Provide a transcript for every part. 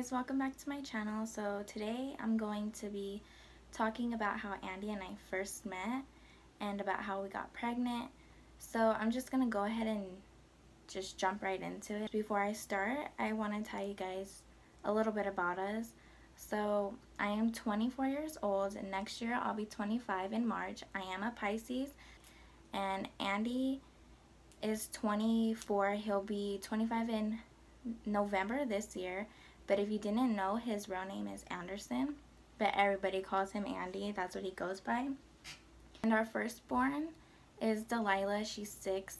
guys, welcome back to my channel. So today I'm going to be talking about how Andy and I first met and about how we got pregnant. So I'm just gonna go ahead and just jump right into it. Before I start, I want to tell you guys a little bit about us. So I am 24 years old and next year I'll be 25 in March. I am a Pisces, and Andy is 24. He'll be 25 in November this year. But if you didn't know, his real name is Anderson, but everybody calls him Andy. That's what he goes by. And our firstborn is Delilah. She's 6.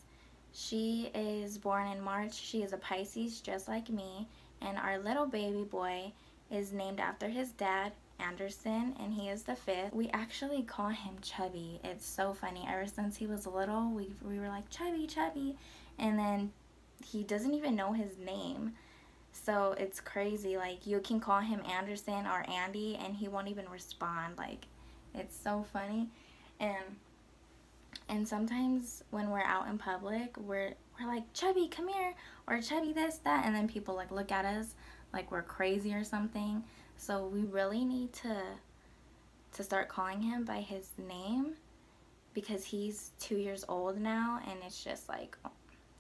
She is born in March. She is a Pisces just like me. And our little baby boy is named after his dad, Anderson, and he is the 5th. We actually call him Chubby. It's so funny. Ever since he was little, we were like, Chubby, Chubby. And then he doesn't even know his name. So it's crazy. Like, you can call him Anderson or Andy and he won't even respond. Like, it's so funny. And sometimes when we're out in public, we're like, Chubby, come here, or Chubby this, that, and then people like look at us like we're crazy or something. So we really need to start calling him by his name, because he's 2 years old now and it's just like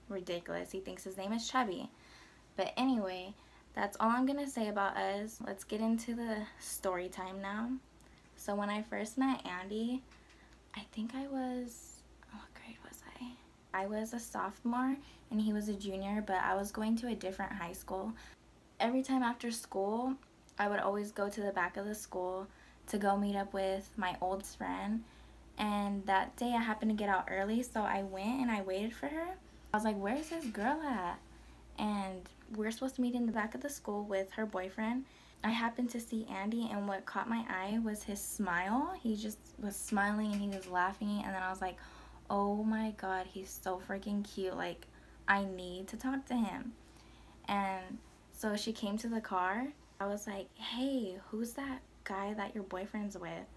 ridiculous. He thinks his name is Chubby. But anyway, that's all I'm gonna say about us. Let's get into the story time now. So when I first met Andy, I think I was, what grade was I? I was a sophomore and he was a junior, but I was going to a different high school. Every time after school, I would always go to the back of the school to go meet up with my old friend. And that day I happened to get out early, so I went and I waited for her. I was like, where's this girl at? And we're supposed to meet in the back of the school with her boyfriend. I happened to see Andy, and what caught my eye was his smile. He just was smiling and he was laughing, and then I was like, oh my god, he's so freaking cute. Like, I need to talk to him. And so she came to the car. I was like, hey, who's that guy that your boyfriend's with?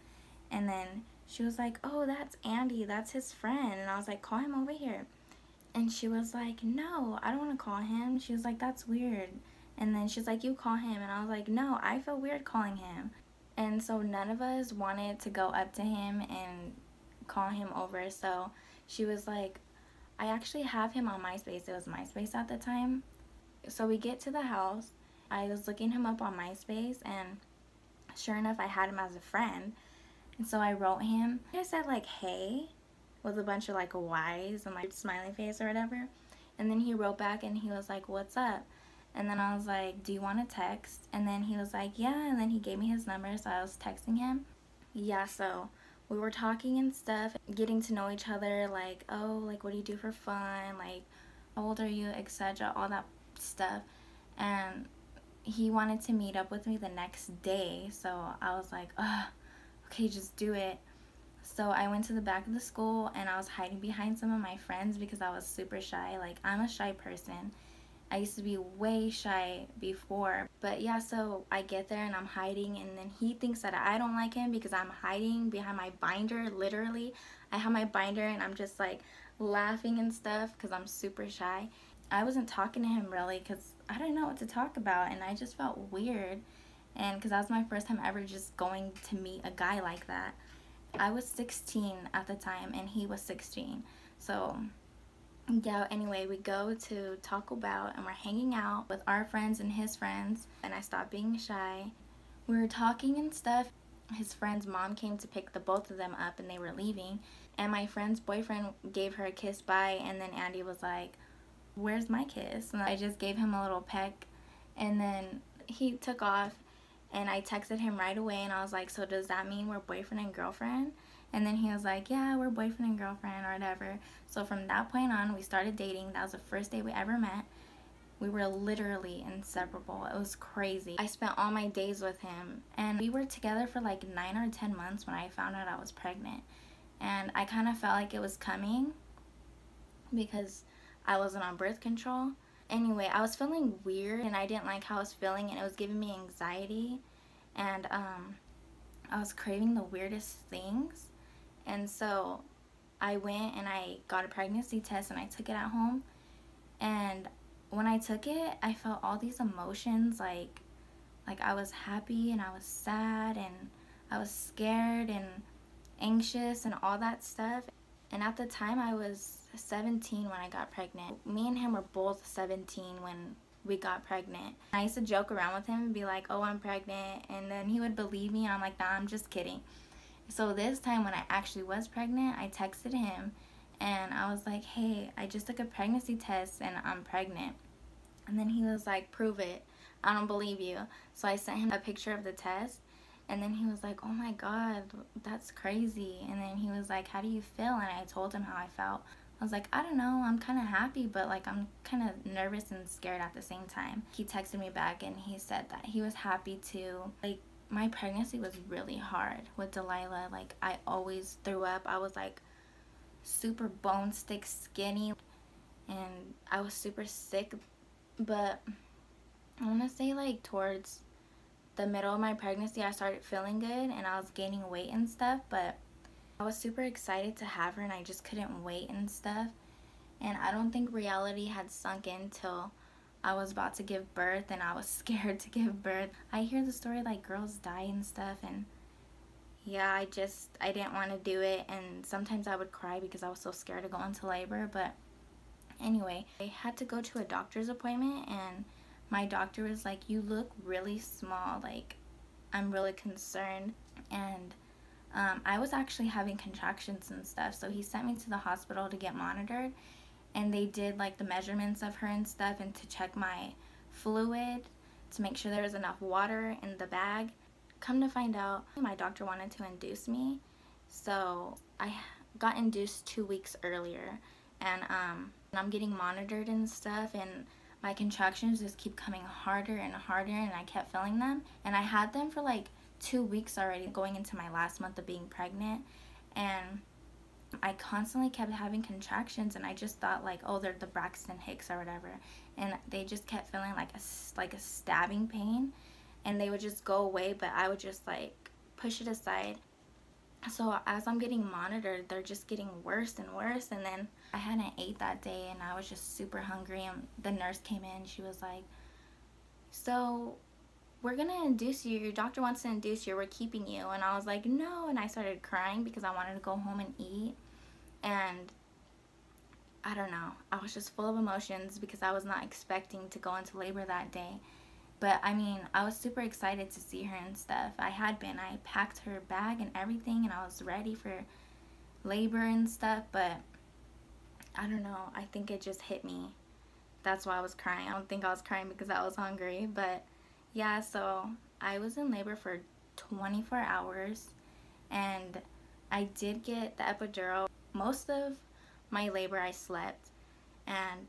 And then she was like, oh, that's Andy, that's his friend. And I was like, call him over here. And she was like, no, I don't want to call him. She was like, that's weird. And then she's like, you call him. And I was like, no, I feel weird calling him. And so none of us wanted to go up to him and call him over. So she was like, I actually have him on MySpace. It was MySpace at the time. So we get to the house. I was looking him up on MySpace, and sure enough, I had him as a friend. And so I wrote him. I said like, hey, with a bunch of like Y's and like smiley face or whatever. And then he wrote back and he was like, what's up? And then I was like, do you want to text? And then he was like, yeah. And then he gave me his number, so I was texting him. Yeah, so we were talking and stuff, getting to know each other, like, oh, like, what do you do for fun? Like, how old are you, etc., all that stuff. And he wanted to meet up with me the next day, so I was like, okay, just do it. So I went to the back of the school and I was hiding behind some of my friends because I was super shy. Like, I'm a shy person. I used to be way shy before. But yeah, so I get there and I'm hiding, and then he thinks that I don't like him because I'm hiding behind my binder. Literally, I have my binder and I'm just like laughing and stuff because I'm super shy. I wasn't talking to him really because I didn't know what to talk about, and I just felt weird. And because that was my first time ever just going to meet a guy like that. I was 16 at the time and he was 16. So yeah, anyway, we go to Taco Bell and we're hanging out with our friends and his friends, and I stopped being shy. We were talking and stuff. His friend's mom came to pick the both of them up and they were leaving, and my friend's boyfriend gave her a kiss bye, and then Andy was like, where's my kiss? And I just gave him a little peck, and then he took off. And I texted him right away and I was like, so does that mean we're boyfriend and girlfriend? And then he was like, yeah, we're boyfriend and girlfriend or whatever. So from that point on, we started dating. That was the first day we ever met. We were literally inseparable. It was crazy. I spent all my days with him, and we were together for like 9 or 10 months when I found out I was pregnant. And I kind of felt like it was coming because I wasn't on birth control. Anyway, I was feeling weird and I didn't like how I was feeling, and it was giving me anxiety, and I was craving the weirdest things. And so I went and I got a pregnancy test and I took it at home, and when I took it, I felt all these emotions, like Like, I was happy and I was sad and I was scared and anxious and all that stuff. And at the time, I was 17 when I got pregnant. Me and him were both 17 when we got pregnant. I used to joke around with him and be like, oh, I'm pregnant, and then he would believe me, and I'm like, nah, I'm just kidding. So this time when I actually was pregnant, I texted him and I was like, hey, I just took a pregnancy test and I'm pregnant. And then he was like, prove it, I don't believe you. So I sent him a picture of the test, and then he was like, oh my god, that's crazy. And then he was like, how do you feel? And I told him how I felt. I was like, I don't know, I'm kind of happy, but like I'm kind of nervous and scared at the same time. He texted me back and he said that he was happy too. Like, my pregnancy was really hard with Delilah. Like, I always threw up. I was like super bone stick skinny and I was super sick. But I want to say like towards the middle of my pregnancy, I started feeling good and I was gaining weight and stuff, but I was super excited to have her and I just couldn't wait and stuff. And I don't think reality had sunk in till I was about to give birth, and I was scared to give birth. I hear the story like girls die and stuff, and yeah, I didn't want to do it, and sometimes I would cry because I was so scared to go into labor. But anyway, I had to go to a doctor's appointment, and my doctor was like, you look really small, like I'm really concerned. And I was actually having contractions and stuff, so he sent me to the hospital to get monitored, and they did like the measurements of her and stuff and to check my fluid to make sure there was enough water in the bag. Come to find out, my doctor wanted to induce me, so I got induced 2 weeks earlier, and I'm getting monitored and stuff, and my contractions just keep coming harder and harder, and I kept feeling them, and I had them for like 2 weeks already, going into my last month of being pregnant, and I constantly kept having contractions, and I just thought like, oh, they're the Braxton Hicks or whatever, and they just kept feeling like a stabbing pain, and they would just go away, but I would just like push it aside. So as I'm getting monitored, they're just getting worse and worse, and then I hadn't ate that day, and I was just super hungry, and the nurse came in, she was like, so we're gonna induce you, your doctor wants to induce you, we're keeping you. And I was like, no, and I started crying because I wanted to go home and eat. And I don't know, I was just full of emotions because I was not expecting to go into labor that day. But I mean, I was super excited to see her and stuff. I packed her bag and everything, and I was ready for labor and stuff, but I don't know, I think it just hit me. That's why I was crying. I don't think I was crying because I was hungry, but yeah, so I was in labor for 24 hours, and I did get the epidural. Most of my labor I slept, and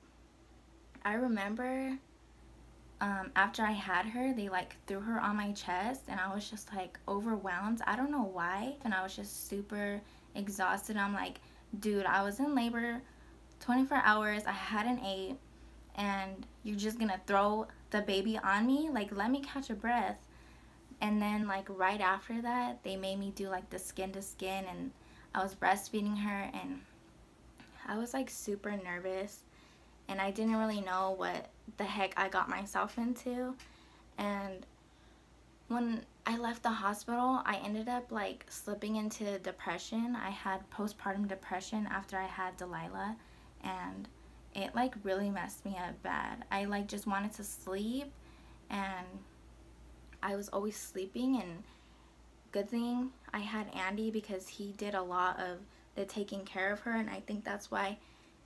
I remember after I had her, they like threw her on my chest, and I was just like overwhelmed. I don't know why, and I was just super exhausted. I'm like, dude, I was in labor 24 hours, I hadn't ate, and you're just gonna throw the baby on me? Like, let me catch a breath. And then like right after that, they made me do like the skin to skin, and I was breastfeeding her, and I was like super nervous, and I didn't really know what the heck I got myself into. And when I left the hospital, I ended up like slipping into depression. I had postpartum depression after I had Delilah, and it like really messed me up bad. I like just wanted to sleep, and I was always sleeping. And good thing I had Andy, because he did a lot of the taking care of her, and I think that's why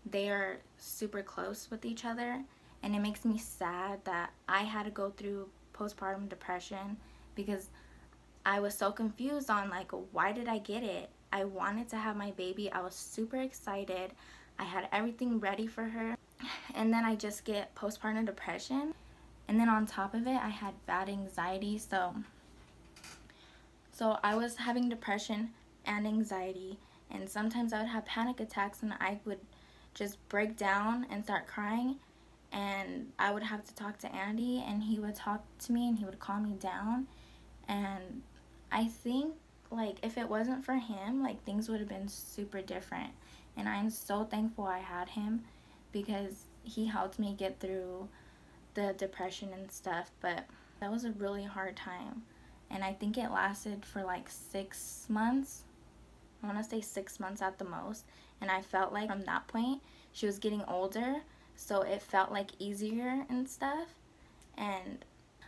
they are super close with each other. And it makes me sad that I had to go through postpartum depression because I was so confused on like, why did I get it? I wanted to have my baby. I was super excited. I had everything ready for her, and then I just get postpartum depression, and then on top of it I had bad anxiety. So I was having depression and anxiety, and sometimes I would have panic attacks, and I would just break down and start crying, and I would have to talk to Andy, and he would talk to me and he would calm me down. And I think like if it wasn't for him, like things would have been super different. And I'm so thankful I had him, because he helped me get through the depression and stuff. But That was a really hard time. And I think it lasted for like 6 months. I want to say 6 months at the most. And I felt like from that point, she was getting older. So it felt like easier and stuff. And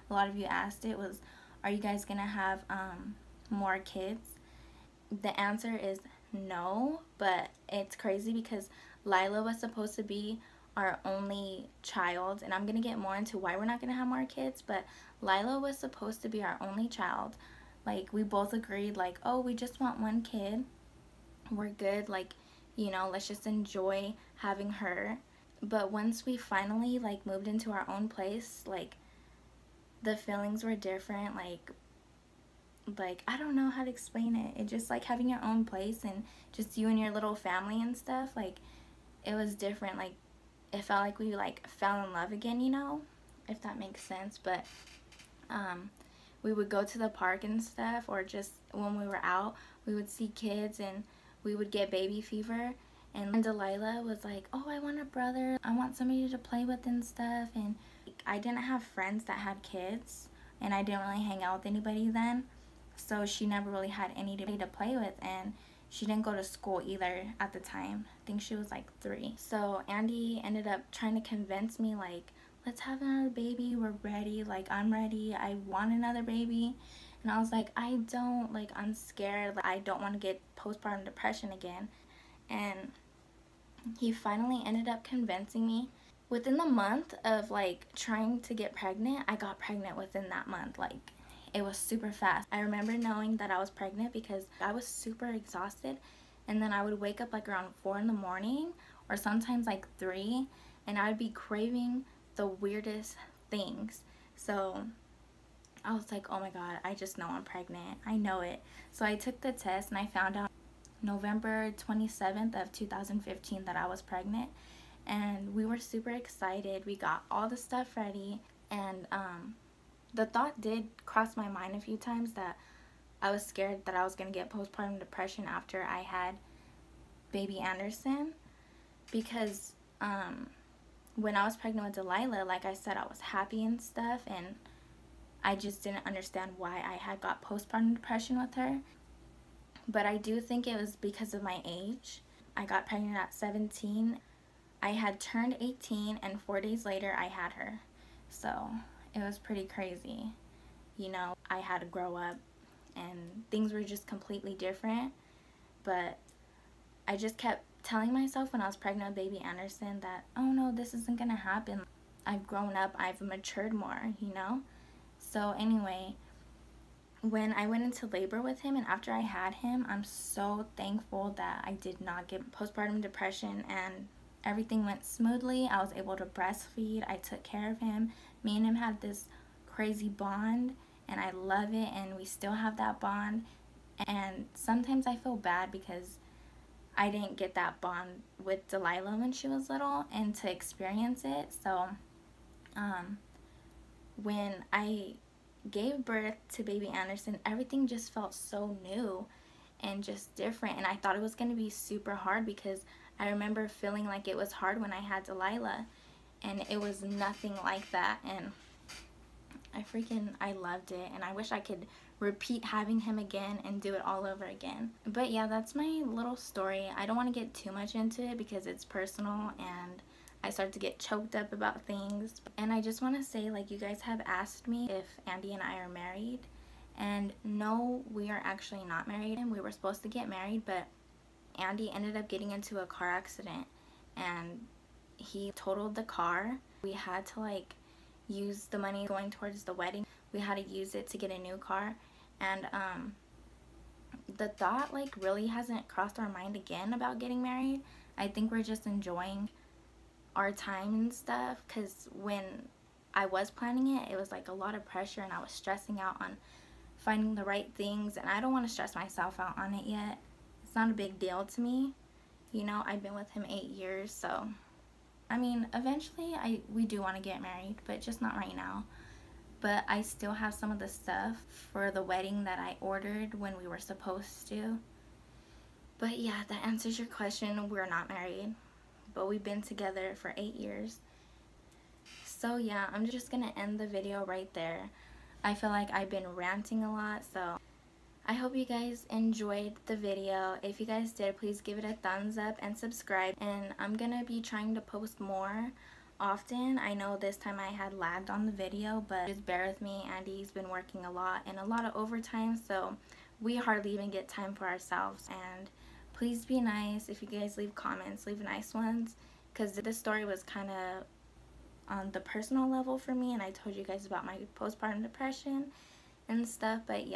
a lot of you asked it was, are you guys going to have more kids? The answer is no, but it's crazy because Lila was supposed to be our only child, and I'm going to get more into why we're not going to have more kids, but Lila was supposed to be our only child. Like, we both agreed, like, oh, we just want one kid. We're good, like, you know, let's just enjoy having her. But once we finally, like, moved into our own place, like, the feelings were different. Like I don't know how to explain it. It just like having your own place and just you and your little family and stuff, like it was different. Like it felt like we like fell in love again, you know, if that makes sense. But we would go to the park and stuff, or just when we were out, we would see kids and we would get baby fever. And Delilah was like, oh, I want a brother, I want somebody to play with and stuff. And I didn't have friends that had kids, and I didn't really hang out with anybody then, so she never really had anybody to play with. And she didn't go to school either at the time. I think she was like 3. So Andy ended up trying to convince me, like, let's have another baby, we're ready, like I'm ready, I want another baby. And I was like, I don't, like I'm scared, like I don't want to get postpartum depression again. And he finally ended up convincing me. Within the month of like trying to get pregnant, I got pregnant within that month. Like it was super fast. I remember knowing that I was pregnant because I was super exhausted, and then I would wake up like around 4 in the morning or sometimes like 3, and I would be craving the weirdest things. So I was like, oh my god, I just know I'm pregnant. I know it. So I took the test and I found out November 27th of 2015 that I was pregnant. And we were super excited. We got all the stuff ready, and the thought did cross my mind a few times that I was scared that I was going to get postpartum depression after I had baby Anderson, because when I was pregnant with Delilah, like I said, I was happy and stuff, and I just didn't understand why I had got postpartum depression with her. But I do think it was because of my age. I got pregnant at 17. I had turned 18, and 4 days later I had her. So it was pretty crazy. You know, I had to grow up and things were just completely different. But I just kept telling myself when I was pregnant with baby Anderson that, oh no, this isn't gonna happen. I've grown up, I've matured more, you know? So anyway, when I went into labor with him and after I had him, I'm so thankful that I did not get postpartum depression, and everything went smoothly. I was able to breastfeed. I took care of him. Me and him had this crazy bond, and I love it, and we still have that bond. And sometimes I feel bad because I didn't get that bond with Delilah when she was little and to experience it. So when I gave birth to baby Anderson, everything just felt so new and just different, and I thought it was going to be super hard because I remember feeling like it was hard when I had Delilah, and it was nothing like that. And I loved it, and I wish I could repeat having him again and do it all over again. But yeah, that's my little story. I don't want to get too much into it because it's personal and I start to get choked up about things. And I just want to say, like, you guys have asked me if Andy and I are married, and no, we are actually not married. And we were supposed to get married, but Andy ended up getting into a car accident and he totaled the car. We had to like use the money going towards the wedding. We had to use it to get a new car, and the thought like really hasn't crossed our mind again about getting married. I think we're just enjoying our time and stuff, because when I was planning it, it was like a lot of pressure and I was stressing out on finding the right things, and I don't want to stress myself out on it yet. It's not a big deal to me, you know. I've been with him 8 years, so I mean, eventually we do want to get married, but just not right now. But I still have some of the stuff for the wedding that I ordered when we were supposed to. But yeah, that answers your question. We're not married, but we've been together for 8 years. So yeah, I'm just gonna end the video right there. I feel like I've been ranting a lot, so I hope you guys enjoyed the video. If you guys did, please give it a thumbs up and subscribe. And I'm gonna be trying to post more often. I know this time I had lagged on the video, but just bear with me. Andy's been working a lot and a lot of overtime, so we hardly even get time for ourselves. And please be nice. If you guys leave comments, leave nice ones, because this story was kind of on the personal level for me, and I told you guys about my postpartum depression and stuff. But yeah,